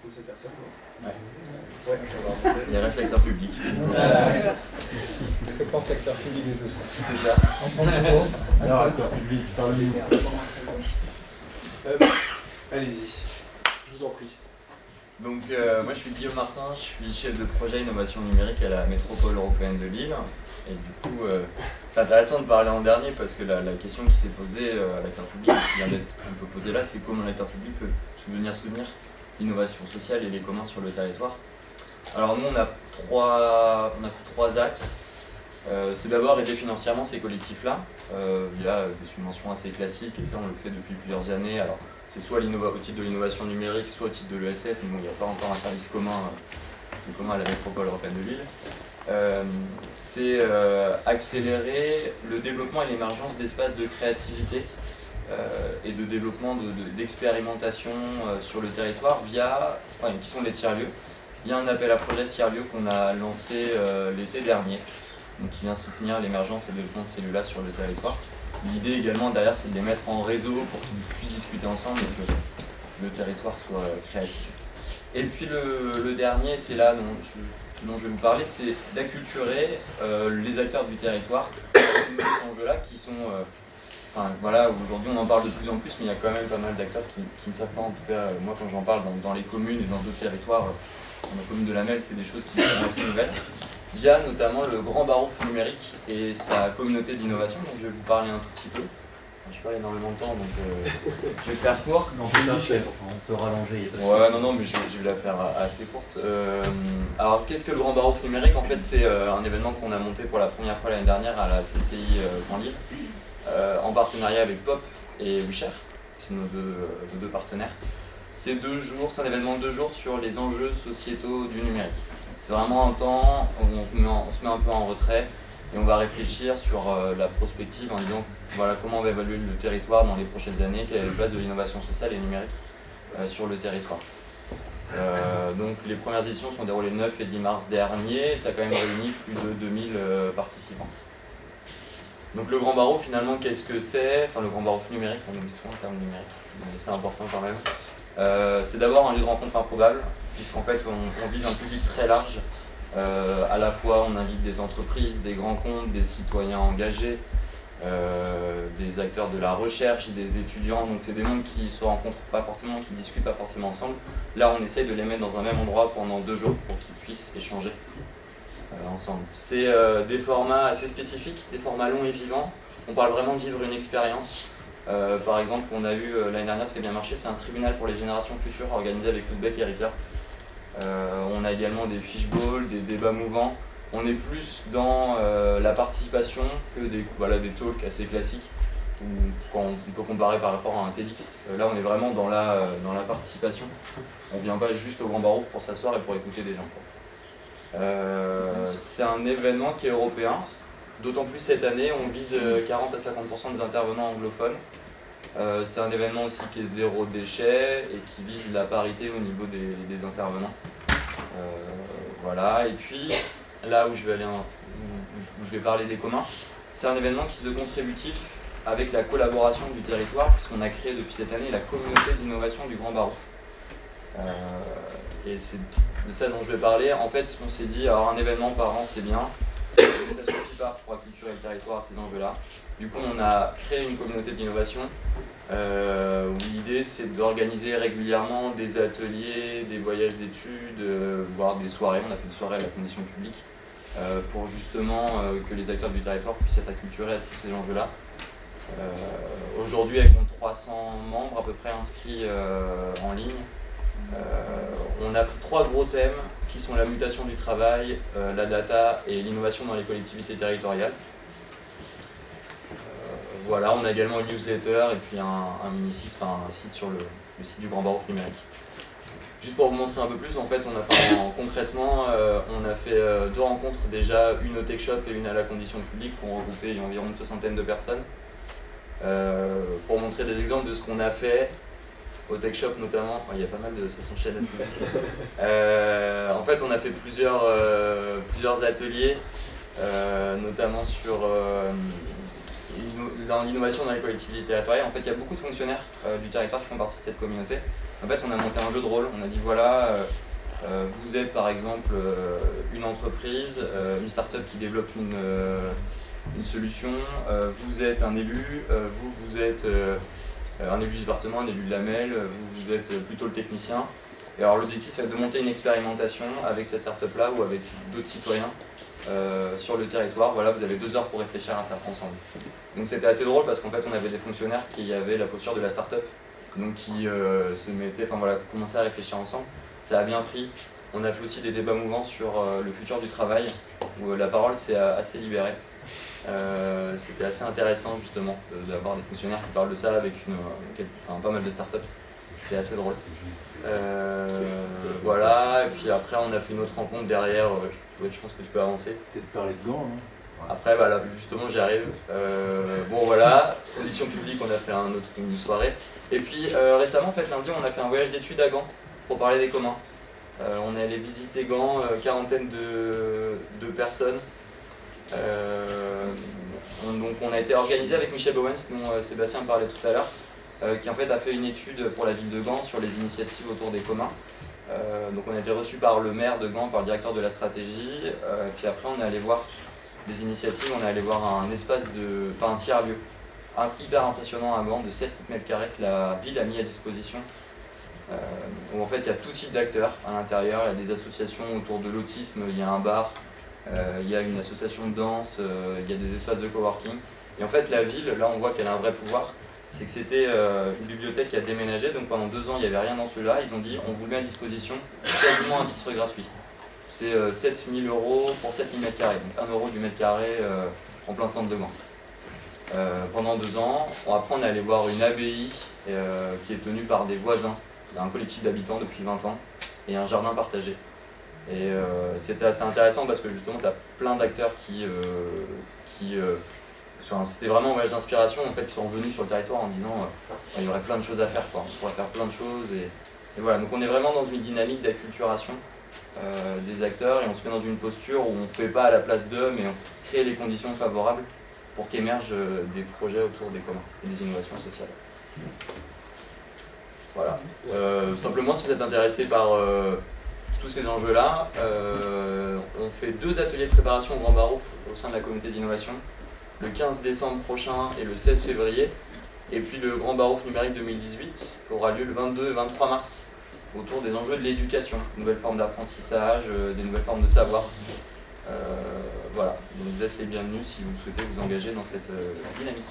beaucoup ces personnes. Ouais. Il reste l'acteur public. Je pense acteur public et tout ça. C'est ça. Alors, acteur public, parle-nous. Allez-y, je vous en prie. Donc moi je suis Guillaume Martin, je suis chef de projet innovation numérique à la métropole européenne de Lille. Et du coup c'est intéressant de parler en dernier parce que la question qui s'est posée à l'acteur public, qui vient d'être un peu posée là, c'est comment l'acteur public peut venir soutenir l'innovation sociale et les communs sur le territoire. Alors nous on a pris trois axes. C'est d'abord aider financièrement ces collectifs-là, via des subventions assez classiques, et ça on le fait depuis plusieurs années. Alors c'est soit au titre de l'innovation numérique, soit au titre de l'ESS, mais bon, il n'y a pas encore un service commun à la métropole européenne de Lille. C'est accélérer le développement et l'émergence d'espaces de créativité et de développement d'expérimentation sur le territoire qui sont des tiers-lieux. Il y a un appel à projet tiers-lieux qu'on a lancé l'été dernier, donc qui vient soutenir l'émergence et le développement de cellules-là sur le territoire. L'idée également derrière, c'est de les mettre en réseau pour qu'ils puissent discuter ensemble et que le territoire soit créatif. Et puis le dernier, c'est là dont je vais vous parler, c'est d'acculturer les acteurs du territoire sur ces enjeux-là qui sont... aujourd'hui on en parle de plus en plus, mais il y a quand même pas mal d'acteurs qui ne savent pas, en tout cas moi quand j'en parle dans les communes et dans d'autres territoires, dans la commune de la Melle, c'est des choses qui sont assez nouvelles. Via notamment le Grand Barouf numérique et sa communauté d'innovation, donc je vais vous parler un tout petit peu. Je n'ai pas énormément de temps, donc je vais faire court. Non, on peut rallonger. Ouais, non, mais je vais la faire assez courte. Alors, qu'est-ce que le Grand Barouf numérique? En fait, c'est un événement qu'on a monté pour la première fois l'année dernière à la CCI Grand Lille, en partenariat avec Pop et WeShare, qui sont nos deux partenaires. C'est un événement de 2 jours sur les enjeux sociétaux du numérique. C'est vraiment un temps où on se met un peu en retrait et on va réfléchir sur la prospective en disant voilà, comment on va évaluer le territoire dans les prochaines années, quelle est la place de l'innovation sociale et numérique sur le territoire. Donc les premières éditions sont déroulées le 9 et 10 mars dernier, ça a quand même réuni plus de 2000 participants. Donc le Grand Barouf finalement qu'est-ce que c'est? Enfin le Grand Barouf numérique, on oublie souvent le terme numérique, mais c'est important quand même. C'est d'abord un lieu de rencontre improbable, puisqu'en fait on vise un public très large. À la fois on invite des entreprises, des grands comptes, des citoyens engagés, des acteurs de la recherche, des étudiants, donc c'est des mondes qui se rencontrent pas forcément, qui discutent pas forcément ensemble. Là on essaye de les mettre dans un même endroit pendant 2 jours pour qu'ils puissent échanger ensemble. C'est des formats assez spécifiques, des formats longs et vivants. On parle vraiment de vivre une expérience. Par exemple, on a eu l'année dernière, ce qui a bien marché, c'est un tribunal pour les générations futures organisé avec Loudbeck et Ricoeur. On a également des fishballs, des débats mouvants. On est plus dans la participation que des talks assez classiques, quand on peut comparer par rapport à un TEDx. Là, on est vraiment dans la participation. On ne vient pas juste au Grand Barouf pour s'asseoir et pour écouter des gens. C'est un événement qui est européen. D'autant plus cette année, on vise 40 à 50% des intervenants anglophones. C'est un événement aussi qui est zéro déchet et qui vise la parité au niveau des intervenants. Voilà, et puis là où je vais parler des communs, c'est un événement qui se veut contributif avec la collaboration du territoire, puisqu'on a créé depuis cette année la communauté d'innovation du Grand Barouf. Et c'est de ça dont je vais parler. En fait, on s'est dit, alors un événement par an c'est bien, mais ça ne suffit pas pour acculturer le territoire à ces enjeux-là. Du coup, on a créé une communauté d'innovation où l'idée c'est d'organiser régulièrement des ateliers, des voyages d'études, voire des soirées. On a fait une soirée à la condition publique pour justement que les acteurs du territoire puissent être acculturés à tous ces enjeux-là. Aujourd'hui, elle compte 300 membres à peu près inscrits en ligne. On a pris 3 gros thèmes qui sont la mutation du travail, la data et l'innovation dans les collectivités territoriales. Voilà, on a également une newsletter et puis un mini-site, un site sur le site du Grand Barouf numérique. Juste pour vous montrer un peu plus, en fait, concrètement, on a fait 2 rencontres déjà, une au Tech Shop et une à la condition publique pour regrouper environ une 60aine de personnes. Pour montrer des exemples de ce qu'on a fait au Tech Shop notamment, il y a pas mal de ça s'enchaîne assez vite. En fait, on a fait plusieurs ateliers, notamment sur dans l'innovation dans les collectivités territoriales. En fait, il y a beaucoup de fonctionnaires du territoire qui font partie de cette communauté. En fait, on a monté un jeu de rôle. On a dit voilà, vous êtes par exemple une entreprise, une start-up qui développe une solution, vous êtes un élu, vous êtes un élu du département, un élu de la MEL, vous êtes plutôt le technicien. Et alors l'objectif c'est de monter une expérimentation avec cette start-up là ou avec d'autres citoyens sur le territoire. Voilà, vous avez 2 heures pour réfléchir à ça ensemble. Donc c'était assez drôle parce qu'en fait on avait des fonctionnaires qui avaient la posture de la start-up, donc qui se mettaient, enfin voilà, commençaient à réfléchir ensemble. Ça a bien pris. On a fait aussi des débats mouvants sur le futur du travail, où la parole s'est assez libérée. C'était assez intéressant justement d'avoir des fonctionnaires qui parlent de ça avec pas mal de startups. C'était assez drôle. Voilà, et puis après on a fait une autre rencontre derrière, je pense que tu peux avancer. Peut-être parler de gants, non? Après voilà, justement j'y arrive. Bon voilà, audition publique, on a fait une soirée. Et puis récemment, en fait, lundi, on a fait un voyage d'études à Gand pour parler des communs. On est allé visiter Gand, quarantaine de personnes. Donc on a été organisé avec Michel Bowens, dont Sébastien me parlait tout à l'heure, qui en fait a fait une étude pour la ville de Gand sur les initiatives autour des communs. Donc on a été reçu par le maire de Gand, par le directeur de la stratégie, puis après on est allé voir des initiatives, on est allé voir un tiers-lieu hyper impressionnant à Gand de 7 mètres carrés que la ville a mis à disposition. Où en fait il y a tout type d'acteurs à l'intérieur, il y a des associations autour de l'autisme, il y a un bar, il y a une association de danse, il y a des espaces de coworking. Et en fait la ville, là on voit qu'elle a un vrai pouvoir, c'est que c'était une bibliothèque qui a déménagé, donc pendant 2 ans il n'y avait rien dans celui-là, ils ont dit on vous le met à disposition quasiment à un titre gratuit. C'est 7 000 € pour 7 000 mètres carrés, donc 1 € du mètre carré en plein centre de Gand. Pendant 2 ans, après on est allé voir une abbaye qui est tenue par des voisins, un collectif d'habitants depuis 20 ans, et un jardin partagé. Et c'était assez intéressant parce que justement tu as plein d'acteurs c'était vraiment un voyage d'inspiration en fait, qui sont venus sur le territoire en disant il y aurait plein de choses à faire, quoi. On pourrait faire plein de choses et voilà, donc on est vraiment dans une dynamique d'acculturation des acteurs et on se met dans une posture où on ne fait pas à la place d'eux mais on crée les conditions favorables pour qu'émergent des projets autour des communs et des innovations sociales. Voilà. Simplement, si vous êtes intéressé par tous ces enjeux-là, on fait 2 ateliers de préparation au Grand Barouf au sein de la communauté d'innovation, le 15 décembre prochain et le 16 février. Et puis le Grand Barouf numérique 2018 aura lieu le 22 et 23 mars autour des enjeux de l'éducation, de nouvelles formes d'apprentissage, des nouvelles formes de savoir. Voilà, donc vous êtes les bienvenus si vous souhaitez vous engager dans cette dynamique.